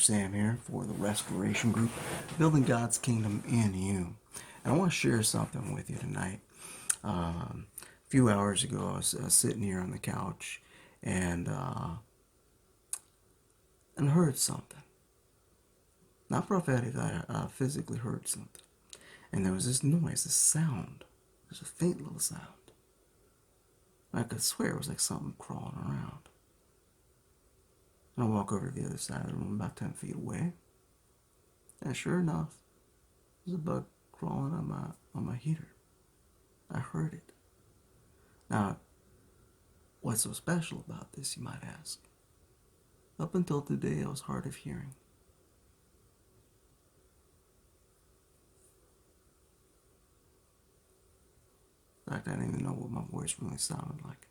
Sam here for the Restoration Group, building God's kingdom in you. And I want to share something with you tonight. A few hours ago, I was sitting here on the couch and heard something. Not prophetic, I physically heard something. And there was this noise, this sound. There's a faint little sound. I could swear it was like something crawling around. And I walk over to the other side of the room, about 10 feet away. And sure enough, there's a bug crawling on my heater. I heard it. Now, what's so special about this, you might ask? Up until today, I was hard of hearing. In fact, I didn't even know what my voice really sounded like.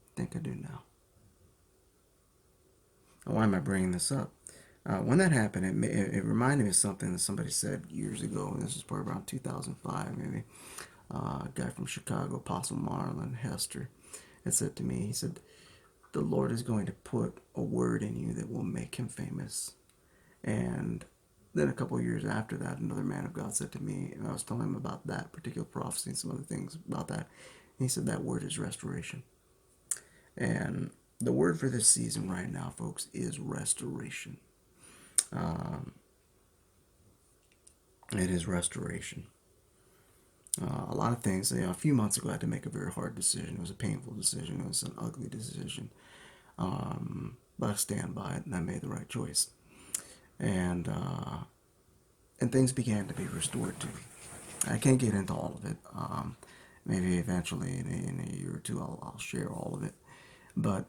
I think I do now. Why am I bringing this up? When that happened, it reminded me of something that somebody said years ago. This was probably around 2005, maybe. A guy from Chicago, Apostle Marlon Hester, had said to me, he said, the Lord is going to put a word in you that will make him famous. And then a couple of years after that, another man of God said to me, and I was telling him about that particular prophecy and some other things about that. And he said that word is restoration. And the word for this season right now, folks, is restoration. It is restoration. A lot of things. A few months ago, I had to make a very hard decision. It was a painful decision. It was an ugly decision. But I stand by it, and I made the right choice. And things began to be restored to me. I can't get into all of it. Maybe eventually, in a year or two, I'll share all of it. But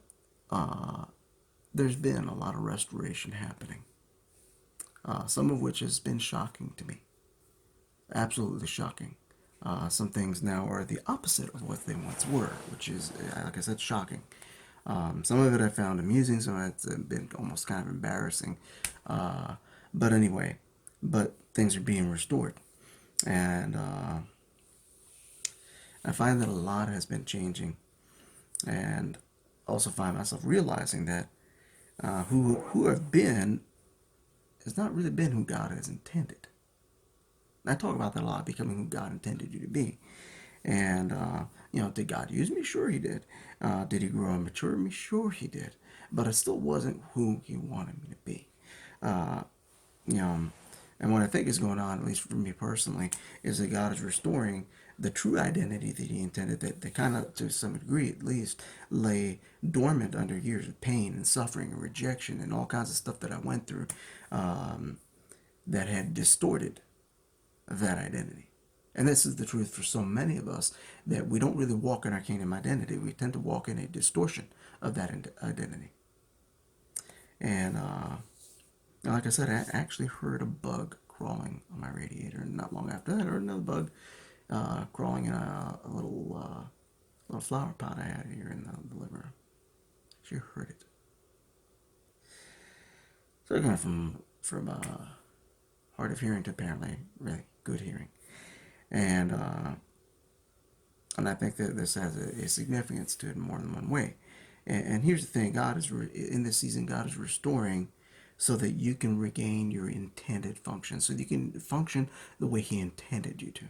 there's been a lot of restoration happening. Some of which has been shocking to me. Absolutely shocking. Some things now are the opposite of what they once were, which is, like I said, shocking. Some of it I found amusing, some of it's been almost kind of embarrassing. But anyway, things are being restored. And I find that a lot has been changing. And also find myself realizing that who I've been has not really been who God has intended. I talk about that a lot, becoming who God intended you to be. And, did God use me? Sure he did. Did he grow and mature me? Sure he did. But I still wasn't who he wanted me to be. And what I think is going on, at least for me personally, is that God is restoring the true identity that he intended, that kind of, to some degree at least, lay dormant under years of pain and suffering and rejection and all kinds of stuff that I went through that had distorted that identity. And this is the truth for so many of us, that we don't really walk in our kingdom identity. We tend to walk in a distortion of that identity. And like I said, I actually heard a bug crawling on my radiator. And not long after that, I heard another bug crawling in a little flower pot I had here in the living room. She heard it. So kind of from hard of hearing to apparently really good hearing. And I think that this has a significance to it in more than one way. And here's the thing: God is in this season. God is restoring so that you can regain your intended function, so that you can function the way He intended you to.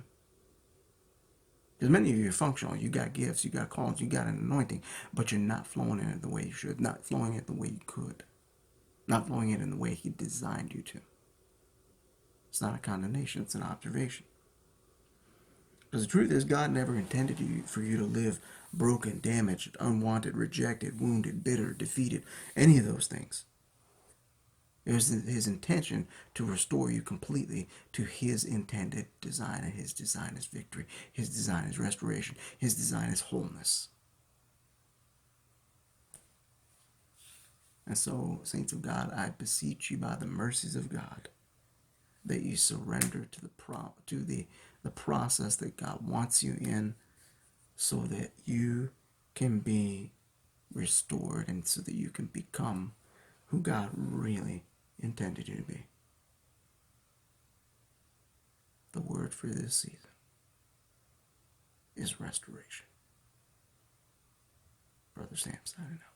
Because many of you are functional. You got gifts, you got callings, you got an anointing, but you're not flowing in it the way you should, not flowing it the way you could, not flowing it in the way He designed you to. It's not a condemnation; it's an observation. Because the truth is, God never intended for you to live broken, damaged, unwanted, rejected, wounded, bitter, defeated, any of those things. It was His intention to restore you completely to His intended design, and His design is victory. His design is restoration. His design is wholeness. And so, saints of God, I beseech you by the mercies of God that you surrender to the process that God wants you in, so that you can be restored and so that you can become who God really intended you to be. The word for this season is restoration. Brother Sam signing out.